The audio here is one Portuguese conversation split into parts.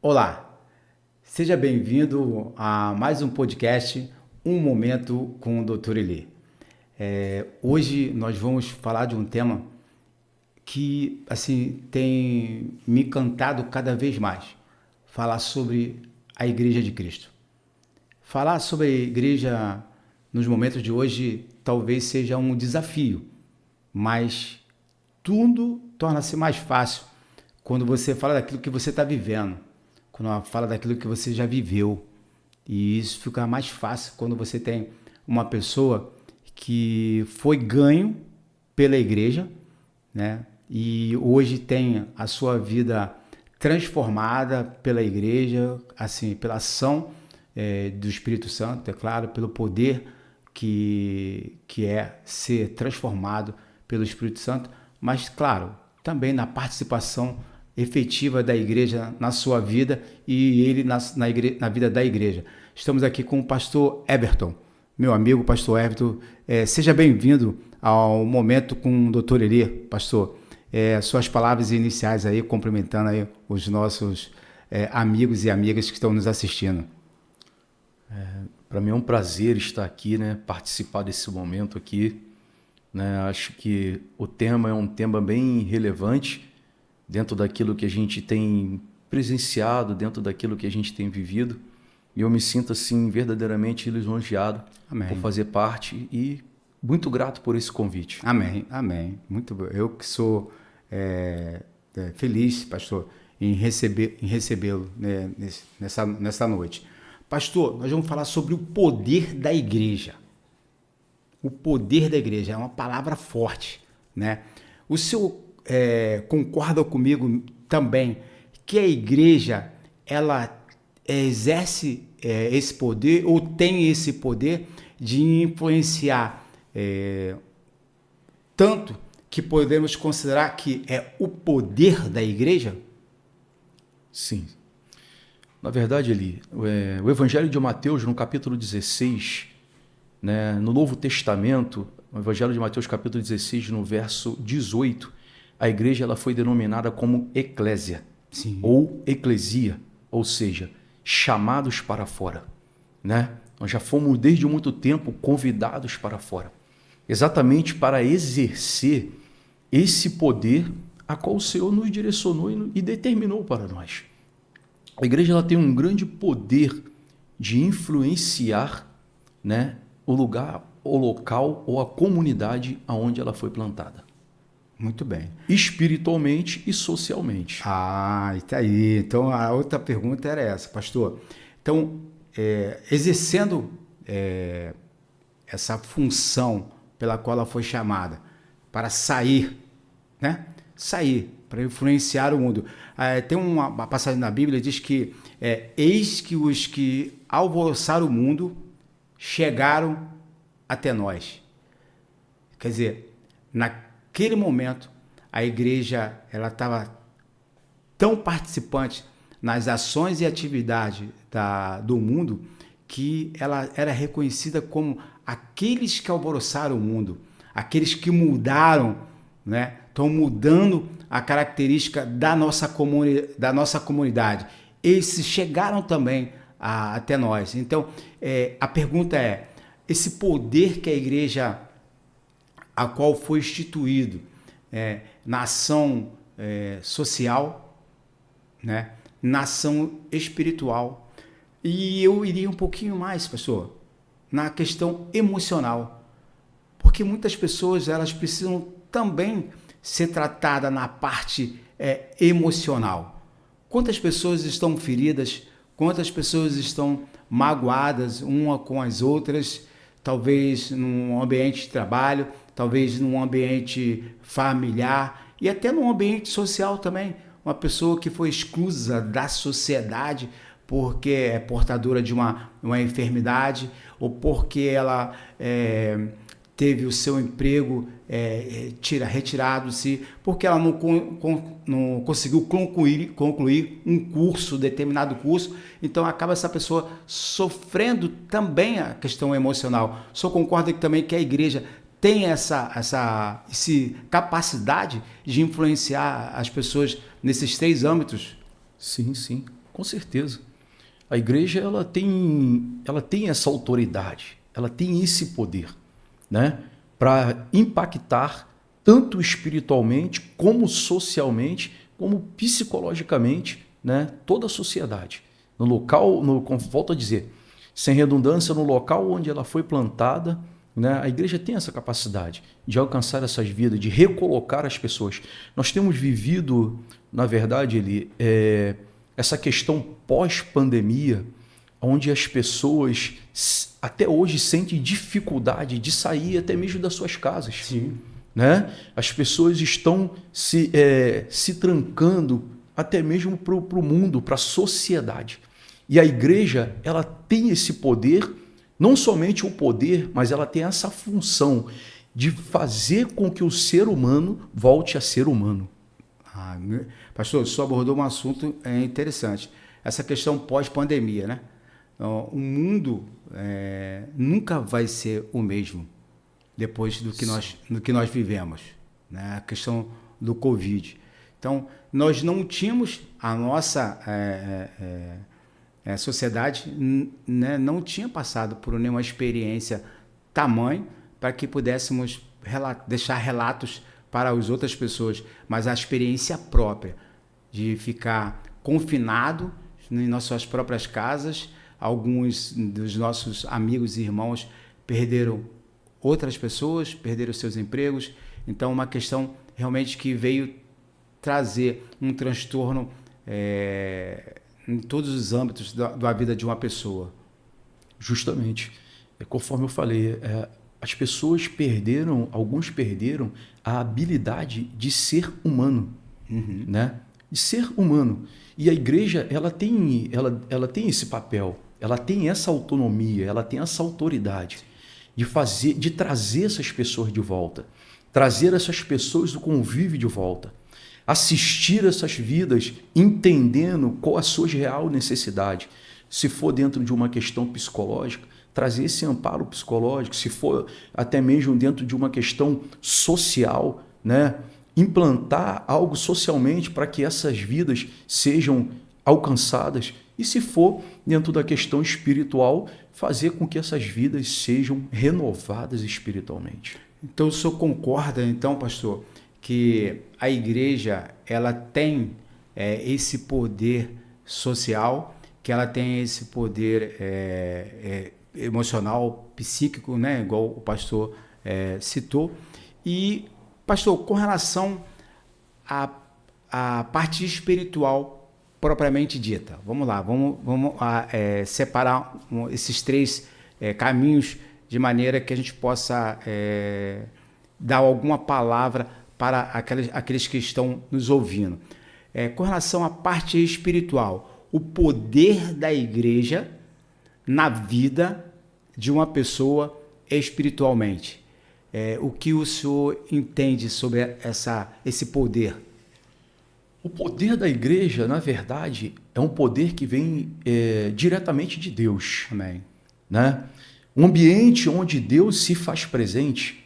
Olá, seja bem-vindo a mais um podcast, Um Momento com o Dr. Eli. Hoje nós vamos falar de um tema que tem me encantado cada vez mais. Falar sobre a Igreja de Cristo. Falar sobre a Igreja nos momentos de hoje talvez seja um desafio, mas tudo torna-se mais fácil quando você fala daquilo que você está vivendo, quando fala daquilo que você já viveu. E isso fica mais fácil quando você tem uma pessoa que foi ganho pela igreja, né? E hoje tem a sua vida transformada pela igreja, assim, pela ação do Espírito Santo, é claro, pelo poder que é ser transformado pelo Espírito Santo, mas, claro, também na participação efetiva da igreja na sua vida e ele na vida da igreja. Estamos aqui com o pastor Everton, meu amigo pastor Everton. Seja bem-vindo ao Momento com o Dr. Eli, pastor. Suas palavras iniciais aí, cumprimentando aí os nossos amigos e amigas que estão nos assistindo. Para mim é um prazer estar aqui, né? Participar desse momento aqui, né? Acho que o tema é um tema bem relevante dentro daquilo que a gente tem presenciado, dentro daquilo que a gente tem vivido. E eu me sinto assim verdadeiramente lisonjeado por fazer parte e muito grato por esse convite. Amém, amém. Muito bom. Eu que sou feliz, pastor, em recebê-lo, né, nessa noite. Pastor, nós vamos falar sobre o poder da igreja. O poder da igreja é uma palavra forte, né? O senhor concorda comigo também que a igreja ela exerce esse poder ou tem esse poder de influenciar tanto que podemos considerar que é o poder da igreja? Sim. Na verdade, Eli, o Evangelho de Mateus, no capítulo 16, né, no Novo Testamento, no Evangelho de Mateus, capítulo 16, no verso 18, a igreja ela foi denominada como eclésia, Sim. ou eclesia, ou seja, chamados para fora, né? Nós já fomos desde muito tempo convidados para fora, exatamente para exercer esse poder a qual o Senhor nos direcionou e determinou para nós. A igreja ela tem um grande poder de influenciar, né, o lugar, o local ou a comunidade aonde ela foi plantada. Muito bem. Espiritualmente e socialmente. Está aí. Então, a outra pergunta era essa, pastor. Então, exercendo essa função pela qual ela foi chamada, para sair, né? Sair, para influenciar o mundo. Tem uma passagem na Bíblia que diz que eis que os que alvoroçaram o mundo chegaram até nós. Quer dizer, naquele momento, a igreja ela estava tão participante nas ações e atividades do mundo que ela era reconhecida como aqueles que alvoroçaram o mundo, aqueles que mudaram, né? Estão mudando a característica da nossa comunidade. Esses chegaram também até nós. Então, a pergunta é, esse poder que a igreja, a qual foi instituído na ação social, né, na ação espiritual, e eu iria um pouquinho mais, pastor, na questão emocional, porque muitas pessoas elas precisam também ser tratadas na parte emocional. Quantas pessoas estão feridas, quantas pessoas estão magoadas uma com as outras, talvez num ambiente de trabalho, talvez num ambiente familiar e até num ambiente social também. Uma pessoa que foi exclusa da sociedade porque é portadora de uma enfermidade ou porque ela teve o seu emprego retirado-se, porque ela não conseguiu concluir um curso, determinado curso, então acaba essa pessoa sofrendo também a questão emocional. O senhor concorda também que a igreja tem essa capacidade de influenciar as pessoas nesses três âmbitos? Sim, sim. Com certeza. A igreja ela tem essa autoridade, ela tem esse poder, né, para impactar tanto espiritualmente, como socialmente, como psicologicamente, né, toda a sociedade. No local, volto a dizer, sem redundância, no local onde ela foi plantada, né, a igreja tem essa capacidade de alcançar essas vidas, de recolocar as pessoas. Nós temos vivido, na verdade, essa questão pós-pandemia, onde as pessoas até hoje sentem dificuldade de sair até mesmo das suas casas. Sim. Né? As pessoas estão se trancando até mesmo para o mundo, para a sociedade. E a igreja ela tem esse poder, não somente o poder, mas ela tem essa função de fazer com que o ser humano volte a ser humano. Pastor, você abordou um assunto interessante. Essa questão pós-pandemia, né? O mundo nunca vai ser o mesmo depois do que nós vivemos, né? A questão do Covid. Então, nós não tínhamos a nossa sociedade, né, não tinha passado por nenhuma experiência tamanha para que pudéssemos deixar relatos para as outras pessoas, mas a experiência própria de ficar confinado em nossas próprias casas. Alguns dos nossos amigos e irmãos perderam outras pessoas, perderam seus empregos. Então, uma questão realmente que veio trazer um transtorno em todos os âmbitos da vida de uma pessoa. Justamente. Conforme eu falei, as pessoas alguns perderam a habilidade de ser humano, né? De ser humano. E a igreja ela tem esse papel, ela tem essa autonomia, ela tem essa autoridade de trazer essas pessoas de volta, trazer essas pessoas do convívio de volta, assistir essas vidas entendendo qual a sua real necessidade. Se for dentro de uma questão psicológica, trazer esse amparo psicológico, se for até mesmo dentro de uma questão social, né? Implantar algo socialmente para que essas vidas sejam alcançadas, e se for dentro da questão espiritual, fazer com que essas vidas sejam renovadas espiritualmente. Então, o senhor concorda, então, pastor, que a igreja ela tem esse poder social, que ela tem esse poder emocional, psíquico, né? Igual o pastor citou. E, pastor, com relação à parte espiritual propriamente dita, vamos lá, vamos separar esses três caminhos de maneira que a gente possa dar alguma palavra para aqueles que estão nos ouvindo. Com relação à parte espiritual, o poder da igreja na vida de uma pessoa espiritualmente. O que o senhor entende sobre esse poder? O poder da igreja, na verdade, é um poder que vem diretamente de Deus. Amém. Né? Um ambiente onde Deus se faz presente,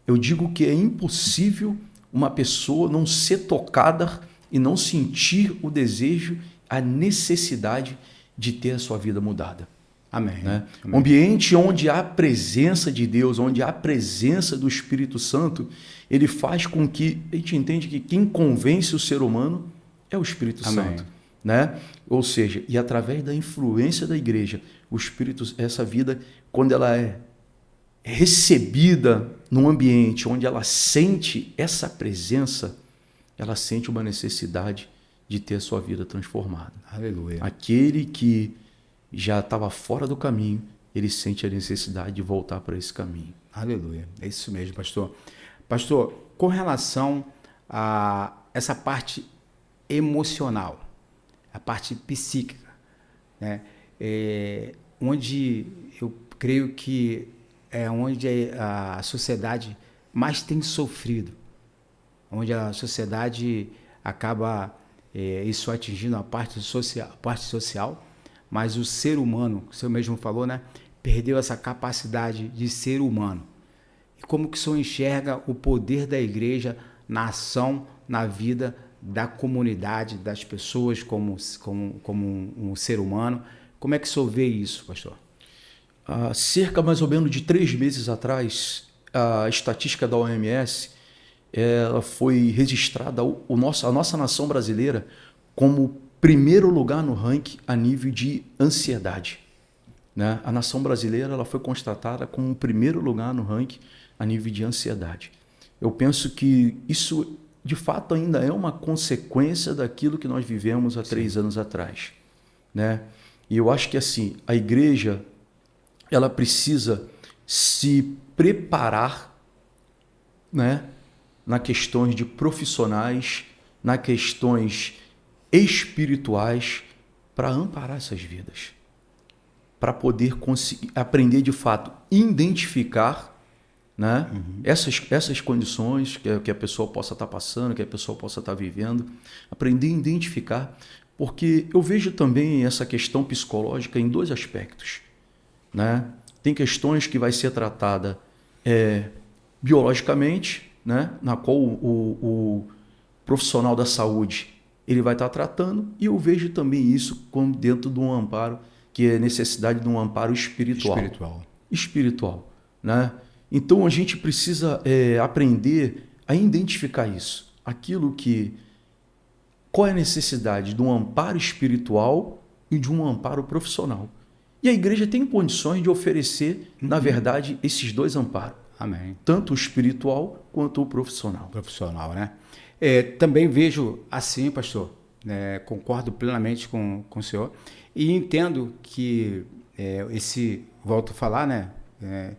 eu digo que é impossível uma pessoa não ser tocada e não sentir o desejo, a necessidade de ter a sua vida mudada. Amém. Né? Amém. Um ambiente onde há a presença de Deus, onde há a presença do Espírito Santo, ele faz com que a gente entende que quem convence o ser humano é o Espírito Amém. Santo. Né? Ou seja, e através da influência da igreja, o Espírito, essa vida, quando ela é recebida num ambiente onde ela sente essa presença, ela sente uma necessidade de ter a sua vida transformada. Aleluia. Aquele que já estava fora do caminho, ele sente a necessidade de voltar para esse caminho. Aleluia. É isso mesmo, pastor. Pastor, com relação a essa parte emocional, a parte psíquica, né? Onde eu creio que é onde a sociedade mais tem sofrido, onde a sociedade acaba isso atingindo a parte social, mas o ser humano, o senhor mesmo falou, né, perdeu essa capacidade de ser humano. E como que o senhor enxerga o poder da igreja na ação, na vida da comunidade, das pessoas como um ser humano. Como é que o senhor vê isso, pastor? Há cerca mais ou menos de 3 meses atrás, a estatística da OMS ela foi registrada a nossa nação brasileira como primeiro lugar no ranking a nível de ansiedade. Né? A nação brasileira ela foi constatada como o primeiro lugar no ranking a nível de ansiedade. Eu penso que isso, de fato, ainda é uma consequência daquilo que nós vivemos há 3 anos atrás. Né? E eu acho que assim, a igreja ela precisa se preparar, né, nas questões de profissionais, nas questões espirituais, para amparar essas vidas, para poder aprender de fato identificar, né, essas condições que a pessoa possa estar passando, que a pessoa possa estar vivendo, aprender a identificar, porque eu vejo também essa questão psicológica em 2 aspectos. Né? Tem questões que vai ser tratada biologicamente, né? Na qual o profissional da saúde ele vai estar tratando, e eu vejo também isso como dentro de um amparo, que é necessidade de um amparo espiritual, né? Então a gente precisa aprender a identificar isso, qual é a necessidade de um amparo espiritual e de um amparo profissional. E a igreja tem condições de oferecer, na verdade, esses 2 amparos. Amém. Tanto o espiritual quanto o profissional. Profissional, né? Também vejo assim, pastor, né, concordo plenamente com o senhor, e entendo que volto a falar, né,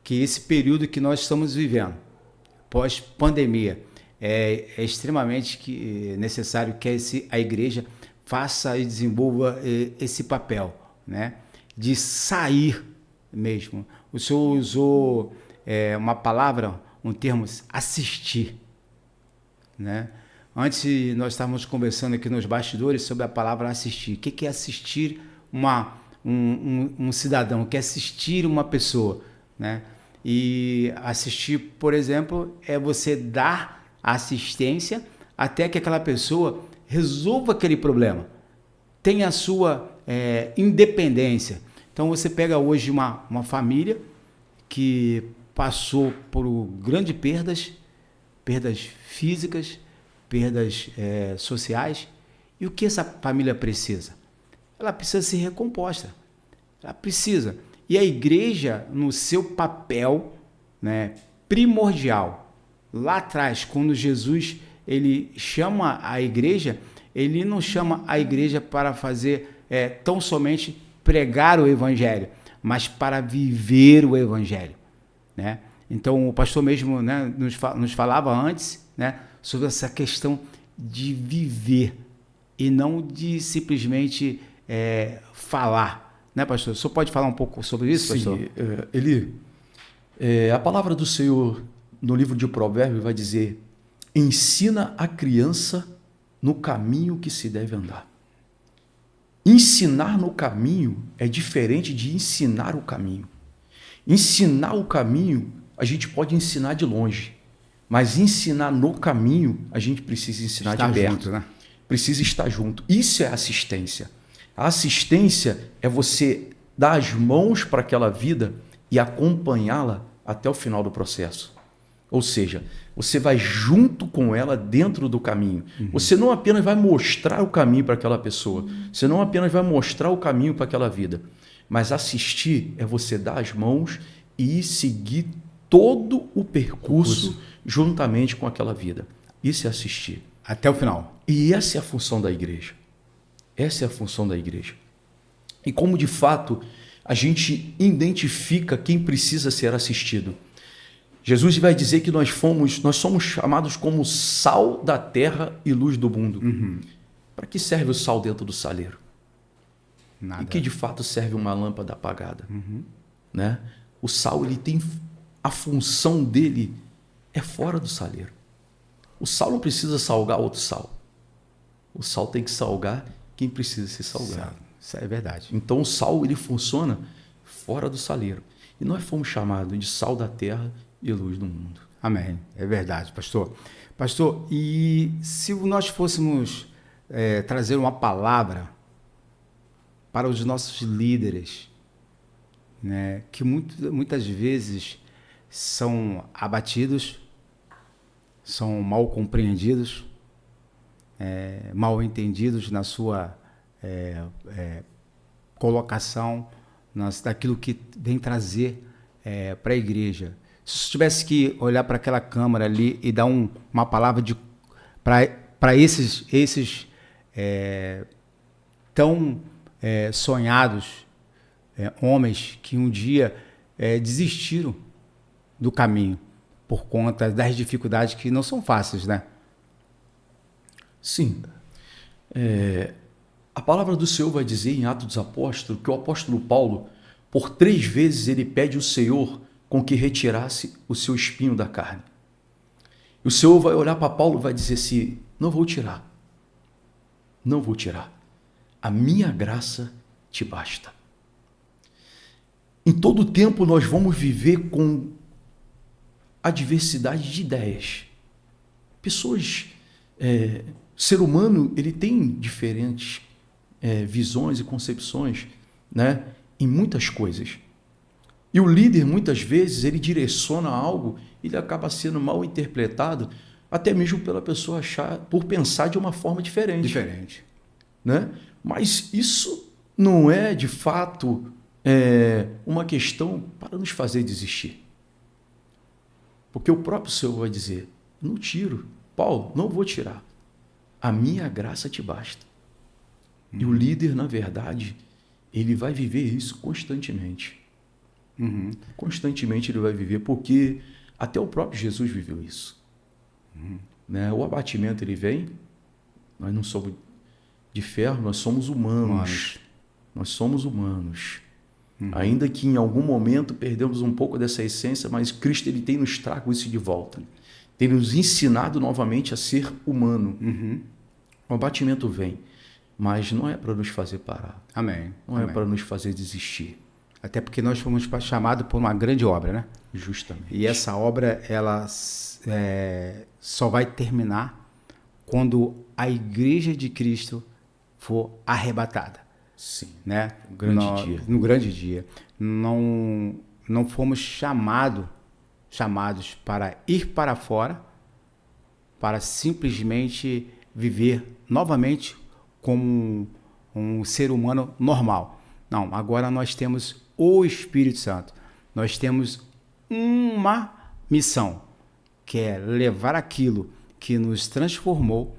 que esse período que nós estamos vivendo, pós-pandemia, é extremamente necessário que a igreja faça e desenvolva esse papel, né, de sair mesmo. O senhor usou uma palavra, um termo, assistir, né? Antes nós estávamos conversando aqui nos bastidores sobre a palavra assistir. O que é assistir um cidadão? O que é assistir uma pessoa, né? E assistir, por exemplo, é você dar assistência até que aquela pessoa resolva aquele problema, tenha a sua independência. Então você pega hoje uma família que passou por grandes perdas físicas, perdas sociais, e o que essa família precisa? Ela precisa ser recomposta, ela precisa. E a igreja, no seu papel, né, primordial, lá atrás, quando Jesus ele chama a igreja, ele não chama a igreja para fazer tão somente pregar o evangelho, mas para viver o evangelho, né? Então o pastor mesmo, né, nos falava antes, né, sobre essa questão de viver e não de simplesmente falar, né, pastor? O senhor pode falar um pouco sobre isso, pastor? Sim, a palavra do Senhor no livro de Provérbios vai dizer: ensina a criança no caminho que se deve andar. Ensinar no caminho é diferente de ensinar o caminho. Ensinar o caminho, a gente pode ensinar de longe, mas ensinar no caminho, a gente precisa ensinar de perto. Junto, né? Precisa estar junto. Isso é assistência. A assistência é você dar as mãos para aquela vida e acompanhá-la até o final do processo. Ou seja, você vai junto com ela dentro do caminho. Você não apenas vai mostrar o caminho para aquela pessoa, você não apenas vai mostrar o caminho para aquela vida, mas assistir é você dar as mãos e seguir todo o percurso juntamente com aquela vida. Isso é assistir. Até o final. E essa é a função da igreja. Essa é a função da igreja. E como de fato a gente identifica quem precisa ser assistido? Jesus vai dizer que nós somos chamados como sal da terra e luz do mundo. Para que serve o sal dentro do saleiro? Nada. E que de fato serve uma lâmpada apagada? Né? O sal, ele tem a função dele é fora do saleiro. O sal não precisa salgar outro sal. O sal tem que salgar quem precisa ser salgado. Isso é verdade. Então o sal ele funciona fora do saleiro. E nós fomos chamados de sal da terra e luz do mundo. Amém. É verdade, pastor. Pastor, e se nós fôssemos trazer uma palavra para os nossos líderes, né, que muitas vezes são abatidos, são mal compreendidos, mal entendidos na sua colocação, daquilo que vem trazer para a igreja. Se você tivesse que olhar para aquela câmara ali e dar uma palavra para esses tão sonhados homens que um dia desistiram do caminho por conta das dificuldades que não são fáceis, né? Sim. A palavra do Senhor vai dizer em Atos dos Apóstolos que o apóstolo Paulo, por 3 vezes, ele pede ao Senhor com que retirasse o seu espinho da carne. E o Senhor vai olhar para Paulo e vai dizer assim: não vou tirar. Não vou tirar. A minha graça te basta. Em todo tempo nós vamos viver com a diversidade de ideias. Pessoas, ser humano, ele tem diferentes visões e concepções, né, em muitas coisas. E o líder, muitas vezes, ele direciona algo e ele acaba sendo mal interpretado, até mesmo pela pessoa por pensar de uma forma diferente. Né? Mas isso não é, de fato, uma questão para nos fazer desistir. Porque o próprio Senhor vai dizer: não tiro. Paulo, não vou tirar. A minha graça te basta. E o líder, na verdade, ele vai viver isso constantemente. Constantemente ele vai viver, porque até o próprio Jesus viveu isso. Né? O abatimento, ele vem, nós não somos de ferro, nós somos humanos. Nós somos humanos. Ainda que em algum momento perdemos um pouco dessa essência, mas Cristo, ele tem nos trago isso de volta. Tem nos ensinado novamente a ser humano. O abatimento vem, mas não é para nos fazer parar. Amém. Não é para nos fazer desistir. Até porque nós fomos chamados por uma grande obra, né? Justamente. E essa obra, ela só vai terminar quando a igreja de Cristo for arrebatada. Sim. Né? No grande dia. Não fomos chamados para ir para fora, para simplesmente viver novamente como um ser humano normal. Não, agora nós temos o Espírito Santo. Nós temos uma missão, que é levar aquilo que nos transformou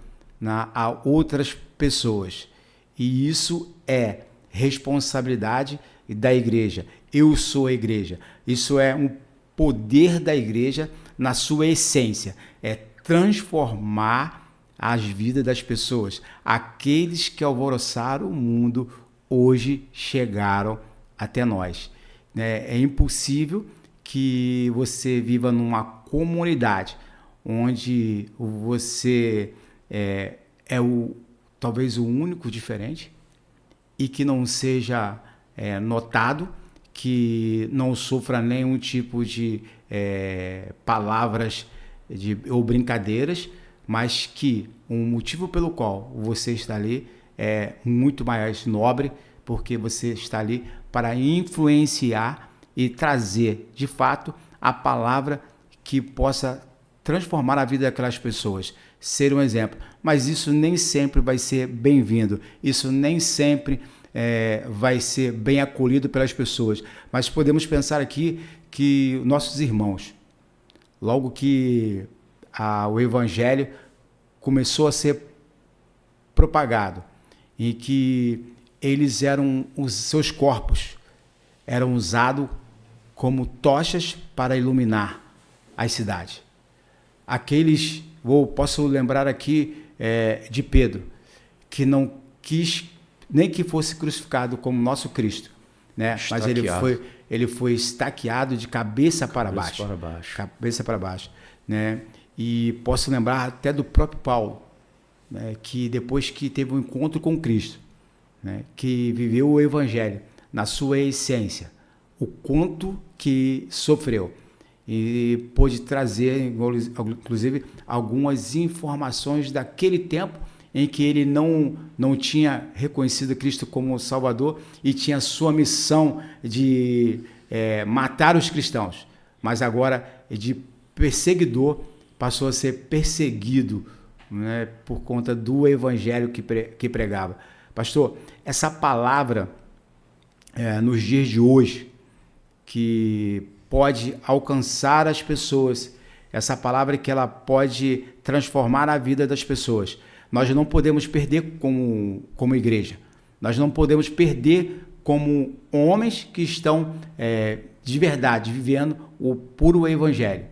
a outras pessoas. E isso é responsabilidade da igreja. Eu sou a igreja. Isso é um poder da igreja na sua essência. É transformar as vidas das pessoas. Aqueles que alvoroçaram o mundo hoje chegaram até nós. É impossível que você viva numa comunidade onde você talvez o único diferente e que não seja notado, que não sofra nenhum tipo de palavras ou brincadeiras, mas que o motivo pelo qual você está ali é muito mais nobre, porque você está ali para influenciar e trazer, de fato, a palavra que possa transformar a vida daquelas pessoas, ser um exemplo. Mas isso nem sempre vai ser bem-vindo, isso nem sempre vai ser bem acolhido pelas pessoas. Mas podemos pensar aqui que nossos irmãos, logo que o evangelho começou a ser propagado e que os seus corpos eram usados como tochas para iluminar as cidades. Posso lembrar aqui de Pedro, que não quis nem que fosse crucificado como nosso Cristo, né? Mas ele foi estaqueado de cabeça para baixo. Cabeça para baixo, né? E posso lembrar até do próprio Paulo, né? Que depois que teve um encontro com Cristo, né? Que viveu o evangelho na sua essência, o quanto que sofreu. e pôde trazer, inclusive, algumas informações daquele tempo em que ele não tinha reconhecido Cristo como Salvador e tinha sua missão de matar os cristãos, mas agora de perseguidor passou a ser perseguido, né, por conta do evangelho que pregava. Pastor, essa palavra nos dias de hoje, que pode alcançar as pessoas, essa palavra que ela pode transformar a vida das pessoas, nós não podemos perder como igreja, nós não podemos perder como homens que estão de verdade vivendo o puro evangelho.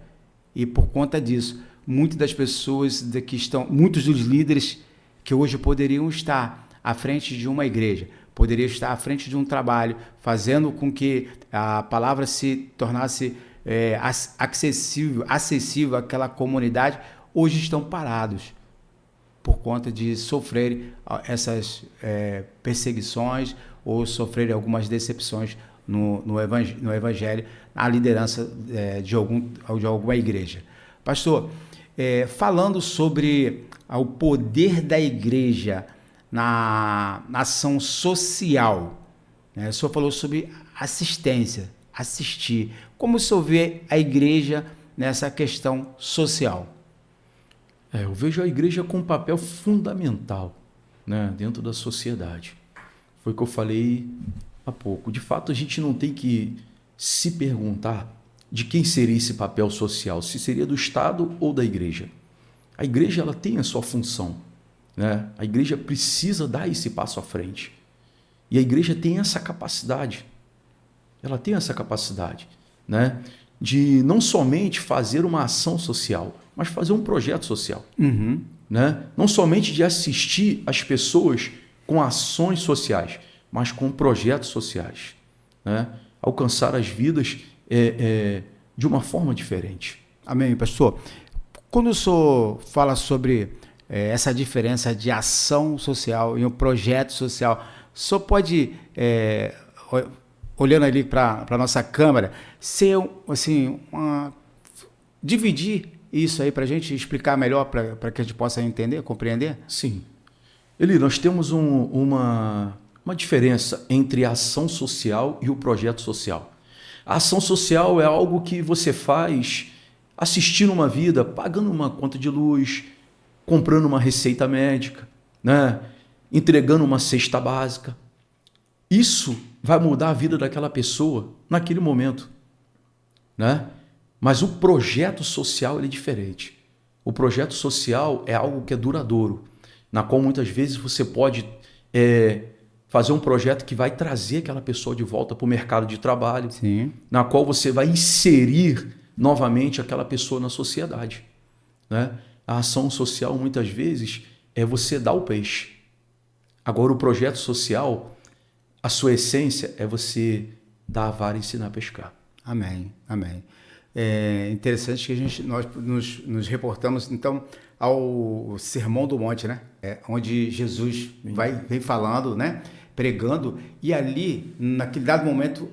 E por conta disso, muitas das pessoas que estão, muitos dos líderes que hoje poderiam estar à frente de uma igreja, poderiam estar à frente de um trabalho, fazendo com que a palavra se tornasse acessível àquela comunidade, hoje estão parados por conta de sofrerem essas perseguições ou sofrerem algumas decepções no evangelho, na liderança de alguma igreja. Pastor, falando sobre o poder da igreja na ação social, né? O senhor falou sobre assistência, assistir. Como o senhor vê a igreja nessa questão social? Eu vejo a igreja com um papel fundamental, né, dentro da sociedade. Foi o que eu falei há pouco. De fato, a gente não tem que se perguntar de quem seria esse papel social, se seria do Estado ou da igreja. A igreja ela tem a sua função, né? A igreja precisa dar esse passo à frente. E a igreja tem essa capacidade. Ela tem essa capacidade, né, de não somente fazer uma ação social, mas fazer um projeto social. Uhum. Né? Não somente de assistir as pessoas com ações sociais, mas com projetos sociais. Né? Alcançar as vidas de uma forma diferente. Amém, pastor. Quando o senhor fala sobre essa diferença de ação social e um projeto social, o senhor pode, olhando ali para a nossa câmera, ser assim, dividir isso aí para a gente explicar melhor, para que a gente possa entender, compreender? Sim. Eli, nós temos uma diferença entre a ação social e o projeto social. A ação social é algo que você faz assistindo uma vida, pagando uma conta de luz, comprando uma receita médica, né? Entregando uma cesta básica. Isso vai mudar a vida daquela pessoa naquele momento, né? Mas o projeto social ele é diferente. O projeto social é algo que é duradouro, na qual muitas vezes você pode fazer um projeto que vai trazer aquela pessoa de volta para o mercado de trabalho, Sim. Na qual você vai inserir novamente aquela pessoa na sociedade, né? A ação social muitas vezes é você dar o peixe. Agora o projeto social, a sua essência é você dar a vara e ensinar a pescar. Amém, amém. É interessante que nós nos reportamos, então, ao Sermão do Monte, né? Onde Jesus vem falando, né? Pregando, e ali, naquele dado momento,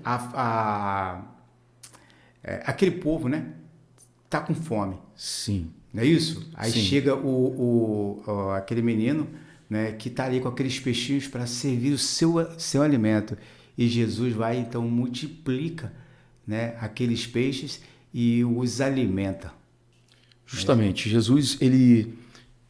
aquele povo, né? Tá com fome. Sim. Não é isso? Aí Sim. chega aquele menino, né? Que tá ali com aqueles peixinhos para servir o seu alimento. E Jesus vai, então, multiplica, né? Aqueles peixes e os alimenta. Justamente, Jesus ele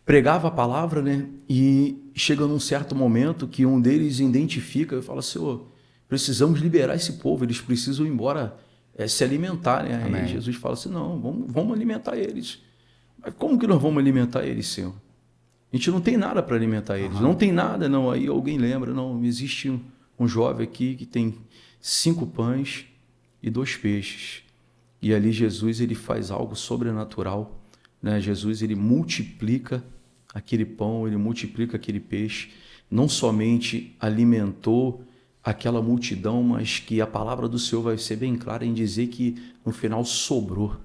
pregava a palavra, né? E chega num certo momento que um deles identifica e fala: Senhor, precisamos liberar esse povo, eles precisam ir embora se alimentar, né? Amém. Aí Jesus fala assim: não, vamos alimentar eles. Mas como que nós vamos alimentar eles, Senhor? A gente não tem nada para alimentar eles, não tem nada, não. Aí alguém lembra, não, existe um jovem aqui que tem 5 pães e 2 peixes. E ali Jesus ele faz algo sobrenatural, né? Jesus ele multiplica aquele pão, ele multiplica aquele peixe, não somente alimentou aquela multidão, mas que a palavra do Senhor vai ser bem clara em dizer que no final sobejou,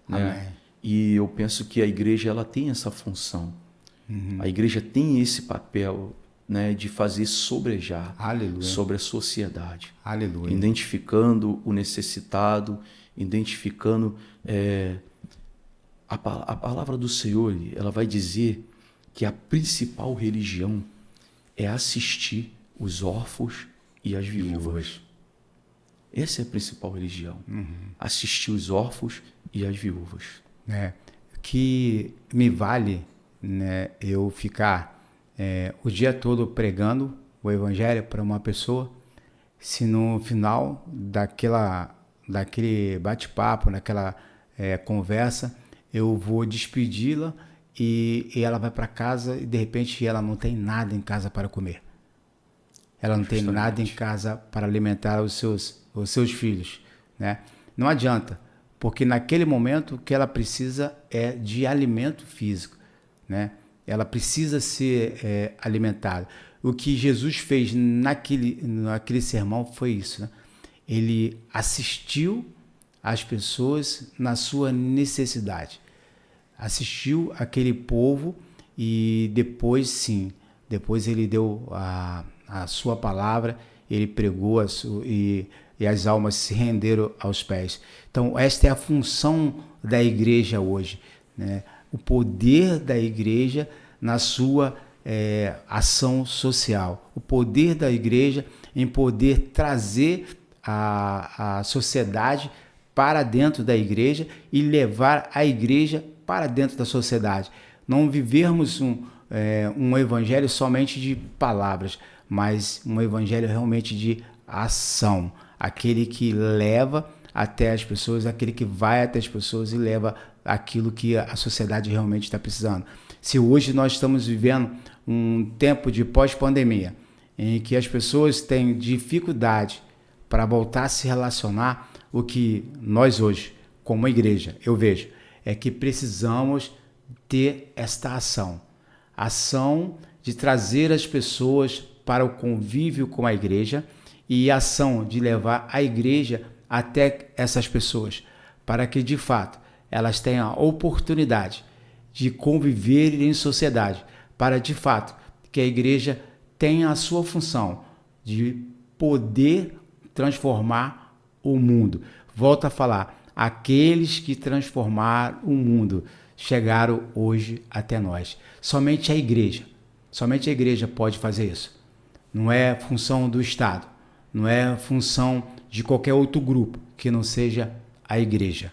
né? Amém. E eu penso que a igreja ela tem essa função. A igreja tem esse papel né, de fazer sobrejar Aleluia. sobre a sociedade. Aleluia. Identificando o necessitado, identificando a palavra do Senhor, ela vai dizer que a principal religião é assistir os órfãos e as viúvas. Essa é a principal religião. Assistir os órfãos e as viúvas. Que me vale, né, eu ficar o dia todo pregando o evangelho para uma pessoa, se no final daquele bate-papo, naquela conversa, eu vou despedi-la e ela vai para casa e de repente ela não tem nada em casa para comer. Ela não tem nada em casa para alimentar os seus filhos, né? Não adianta, porque naquele momento o que ela precisa é de alimento físico, né? Ela precisa ser alimentada. O que Jesus fez naquele sermão foi isso, né? Ele assistiu as pessoas na sua necessidade. Assistiu aquele povo e depois ele deu a sua palavra, ele pregou e as almas se renderam aos pés. Então, esta é a função da igreja hoje, né? O poder da igreja na sua ação social. O poder da igreja em poder trazer a sociedade para dentro da igreja e levar a igreja para dentro da sociedade. Não vivermos um evangelho somente de palavras, mas um evangelho realmente de ação. Aquele que leva até as pessoas, aquele que vai até as pessoas e leva aquilo que a sociedade realmente está precisando. Se hoje nós estamos vivendo um tempo de pós-pandemia, em que as pessoas têm dificuldade para voltar a se relacionar, o que nós hoje, como igreja, eu vejo, é que precisamos ter esta ação de trazer as pessoas para o convívio com a igreja e ação de levar a igreja até essas pessoas, para que de fato elas tenham a oportunidade de conviver em sociedade, para de fato que a igreja tenha a sua função de poder transformar o mundo. Volto a falar, aqueles que transformaram o mundo chegaram hoje até nós. Somente a igreja pode fazer isso. Não é função do Estado, não é função de qualquer outro grupo que não seja a igreja.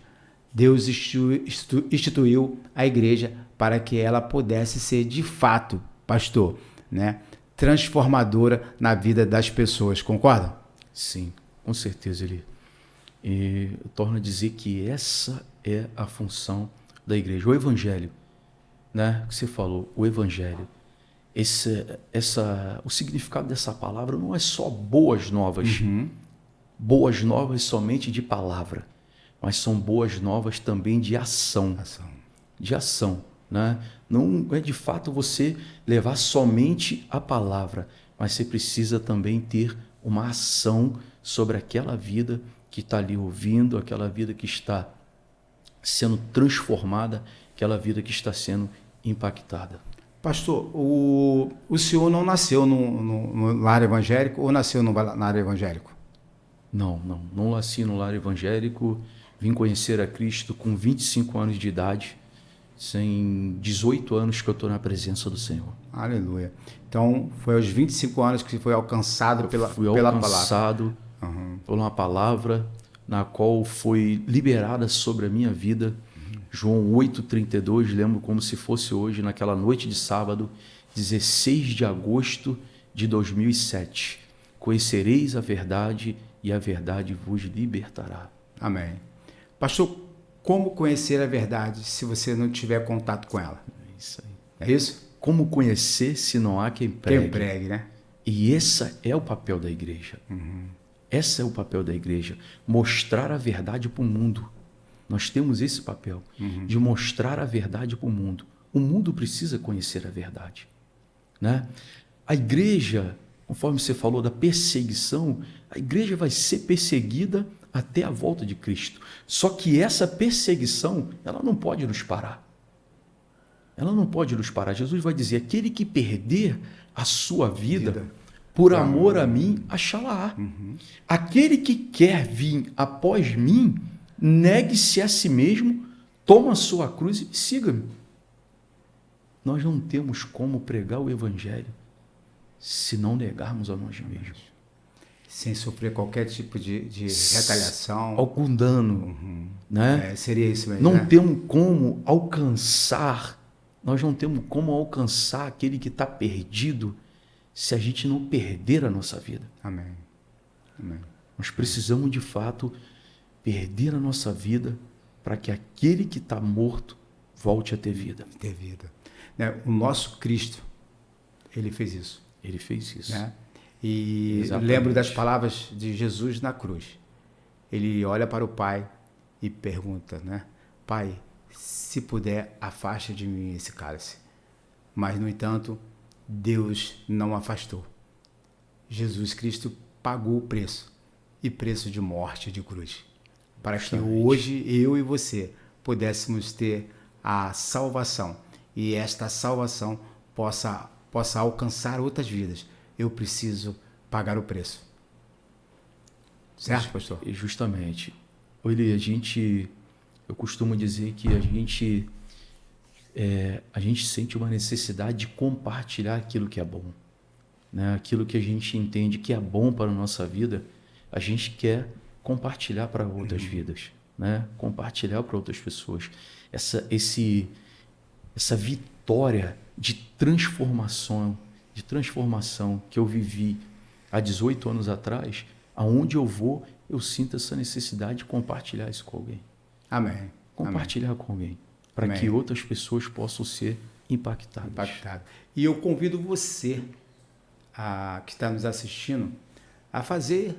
Deus instituiu a igreja para que ela pudesse ser de fato, pastor, né, transformadora na vida das pessoas. Concorda? Sim, com certeza, Eli. E eu torno a dizer que essa é a função da igreja. O evangelho, né, que você falou, o evangelho. O significado dessa palavra não é só boas novas, boas novas somente de palavra, mas são boas novas também de ação. De ação, né? Não é de fato você levar somente a palavra, mas você precisa também ter uma ação sobre aquela vida que está ali ouvindo, aquela vida que está sendo transformada, aquela vida que está sendo impactada. Pastor, o senhor não nasceu no lar evangélico ou nasceu no lar evangélico? Não nasci no lar evangélico, vim conhecer a Cristo com 25 anos de idade, sem 18 anos que eu estou na presença do Senhor. Aleluia. Então, foi aos 25 anos que foi alcançado pela palavra. Por uma palavra na qual foi liberada sobre a minha vida. João 8,32, lembro como se fosse hoje, naquela noite de sábado, 16 de agosto de 2007. Conhecereis a verdade e a verdade vos libertará. Amém. Pastor, como conhecer a verdade se você não tiver contato com ela? É isso aí. É isso? Como conhecer se não há quem pregue? Quem pregue, né? E esse é o papel da igreja. Esse é o papel da igreja. Mostrar a verdade para o mundo. Nós temos esse papel de mostrar a verdade para o mundo. O mundo precisa conhecer a verdade, né? A igreja, conforme você falou da perseguição, a igreja vai ser perseguida até a volta de Cristo. Só que essa perseguição, ela não pode nos parar. Ela não pode nos parar. Jesus vai dizer: aquele que perder a sua vida por amor a mim, achá-la-á. Aquele que quer vir após mim, negue-se a si mesmo, toma a sua cruz e siga-me. Nós não temos como pregar o evangelho se não negarmos a nós mesmos. Sem sofrer qualquer tipo de retaliação. Algum dano. Né? Seria isso mesmo. Não temos como alcançar, nós não temos como alcançar aquele que está perdido se a gente não perder a nossa vida. Amém. Amém. Nós precisamos, de fato, perder a nossa vida para que aquele que está morto volte a ter vida. Ter vida. Né? O nosso Cristo, ele fez isso. Ele fez isso. Né? E Exatamente. lembro das palavras de Jesus na cruz. Ele olha para o Pai e pergunta, né? Pai, se puder, afaste de mim esse cálice. Mas, no entanto, Deus não afastou. Jesus Cristo pagou o preço, e preço de morte, de cruz, para que hoje eu e você pudéssemos ter a salvação, e esta salvação possa alcançar outras vidas. Eu preciso pagar o preço. Certo, pastor? Justamente. Olha, eu costumo dizer que a gente sente uma necessidade de compartilhar aquilo que é bom, né? Aquilo que a gente entende que é bom para a nossa vida, a gente quer compartilhar para outras vidas, né? Compartilhar para outras pessoas. Essa vitória de transformação que eu vivi há 18 anos atrás, aonde eu vou, eu sinto essa necessidade de compartilhar isso com alguém. Amém. Compartilhar com alguém, para que outras pessoas possam ser impactadas. E eu convido você, que está nos assistindo, a fazer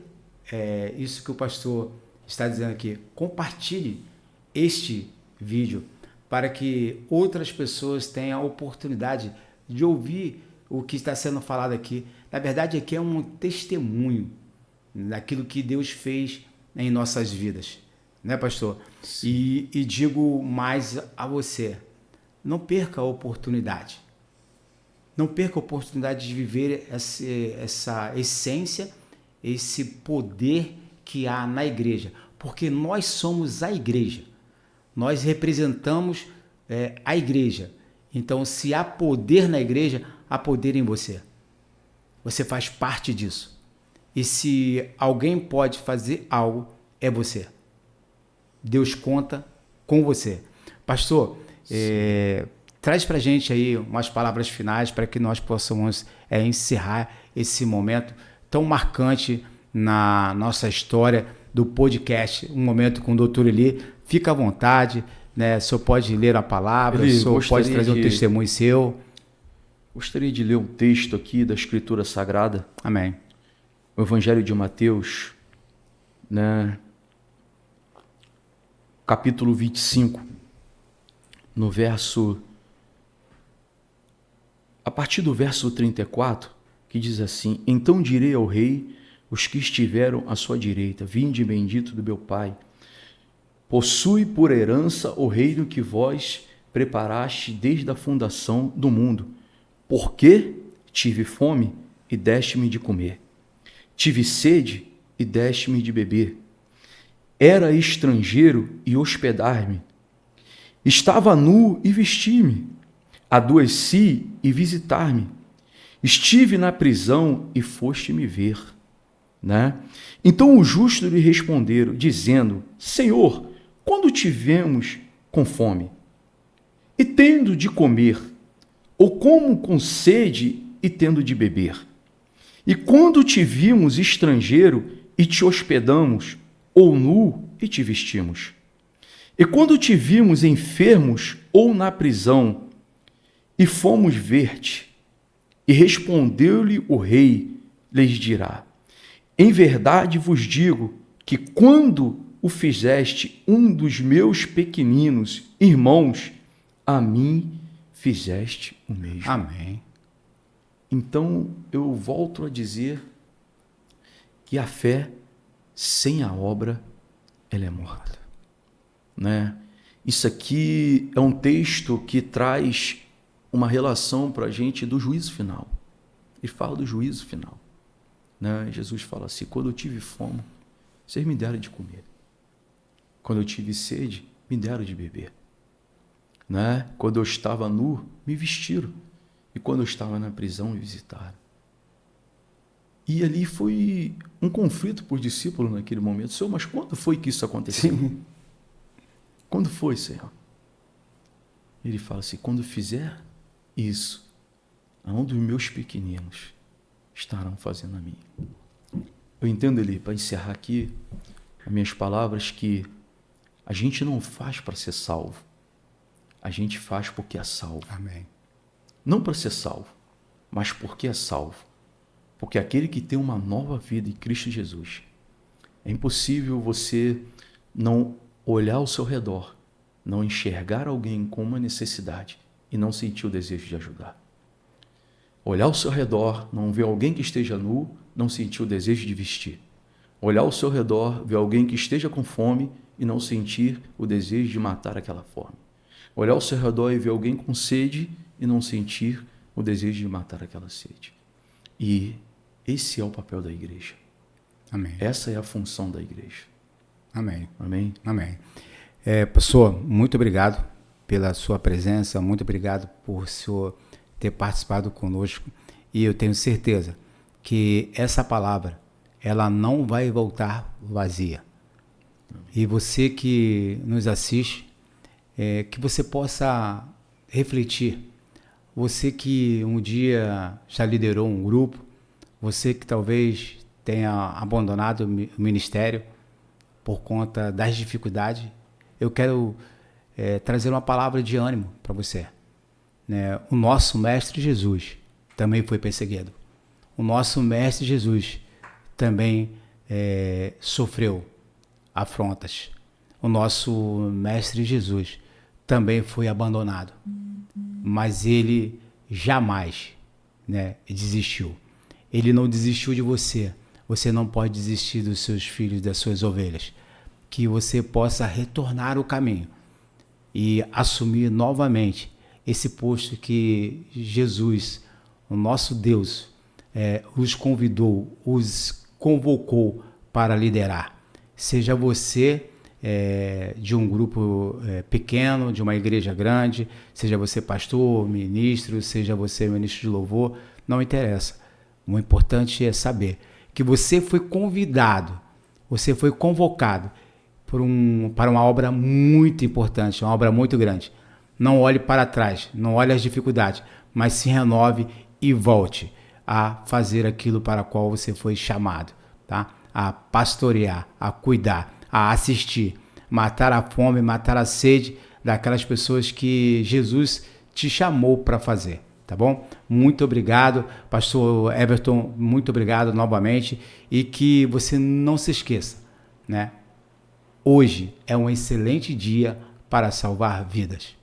isso que o pastor está dizendo aqui. Compartilhe este vídeo para que outras pessoas tenham a oportunidade de ouvir o que está sendo falado aqui. Na verdade, aqui é um testemunho daquilo que Deus fez em nossas vidas. Né, pastor? E digo mais a você, não perca a oportunidade. Não perca a oportunidade de viver essa essência, esse poder que há na igreja. Porque nós somos a igreja. Nós representamos a igreja. Então, se há poder na igreja, há poder em você. Você faz parte disso. E se alguém pode fazer algo, é você. Deus conta com você. Pastor, traz para a gente aí umas palavras finais para que nós possamos encerrar esse momento tão marcante na nossa história do podcast, um momento com o Dr. Eli. Fica à vontade, né? O senhor pode ler a palavra, o senhor pode trazer um testemunho seu. Gostaria de ler um texto aqui da Escritura Sagrada. Amém. O Evangelho de Mateus, né? Capítulo 25, a partir do verso 34, que diz assim: então direi ao rei, os que estiveram à sua direita, vinde bendito do meu Pai, possui por herança o reino que vós preparaste desde a fundação do mundo. Porque tive fome e deste-me de comer, tive sede e deste-me de beber, era estrangeiro e hospedar-me, estava nu e vestir-me, adoeci e visitar-me, estive na prisão e foste me ver. Né? Então os justos lhe responderam, dizendo: Senhor, quando tivemos com fome e tendo de comer, ou como com sede e tendo de beber? E quando te vimos estrangeiro e te hospedamos, ou nu e te vestimos? E quando te vimos enfermos ou na prisão e fomos ver-te? E respondeu-lhe o rei, lhes dirá: em verdade vos digo que quando o fizeste um dos meus pequeninos irmãos, a mim fizeste o mesmo. Amém. Então eu volto a dizer que a fé sem a obra, ela é morta. Né? Isso aqui é um texto que traz uma relação para a gente do juízo final. Ele fala do juízo final. Né? Jesus fala assim: quando eu tive fome, vocês me deram de comer. Quando eu tive sede, me deram de beber. Né? Quando eu estava nu, me vestiram. E quando eu estava na prisão, me visitaram. E ali foi um conflito por discípulo naquele momento. Senhor, mas quando foi que isso aconteceu? Sim. Quando foi, Senhor? Ele fala assim: quando fizer isso, a um dos meus pequeninos estarão fazendo a mim. Eu entendo, Eli, para encerrar aqui as minhas palavras, que a gente não faz para ser salvo. A gente faz porque é salvo. Amém. Não para ser salvo, mas porque é salvo. Porque aquele que tem uma nova vida em Cristo Jesus, é impossível você não olhar ao seu redor, não enxergar alguém com uma necessidade e não sentir o desejo de ajudar. Olhar ao seu redor, não ver alguém que esteja nu, não sentir o desejo de vestir. Olhar ao seu redor, ver alguém que esteja com fome e não sentir o desejo de matar aquela fome. Olhar ao seu redor e ver alguém com sede e não sentir o desejo de matar aquela sede. E esse é o papel da igreja. Amém. Essa é a função da igreja. Amém. Amém? Amém. Pastor, muito obrigado pela sua presença, muito obrigado por o senhor ter participado conosco, e eu tenho certeza que essa palavra, ela não vai voltar vazia. E você que nos assiste, que você possa refletir. Você que um dia já liderou um grupo, você que talvez tenha abandonado o ministério por conta das dificuldades, eu quero trazer uma palavra de ânimo para você. Né? O nosso Mestre Jesus também foi perseguido. O nosso Mestre Jesus também sofreu afrontas. O nosso Mestre Jesus também foi abandonado. Mas ele jamais, né, desistiu. Ele não desistiu de você. Você não pode desistir dos seus filhos, das suas ovelhas. Que você possa retornar o caminho e assumir novamente esse posto que Jesus, o nosso Deus, os convidou, os convocou para liderar. Seja você de um grupo pequeno, de uma igreja grande, seja você pastor, ministro, seja você ministro de louvor, não interessa. O importante é saber que você foi convidado, você foi convocado para uma obra muito importante, uma obra muito grande. Não olhe para trás, não olhe as dificuldades, mas se renove e volte a fazer aquilo para o qual você foi chamado, tá? A pastorear, a cuidar, a assistir, matar a fome, matar a sede daquelas pessoas que Jesus te chamou para fazer, tá bom? Muito obrigado, pastor Everton, muito obrigado novamente, e que você não se esqueça, né? Hoje é um excelente dia para salvar vidas.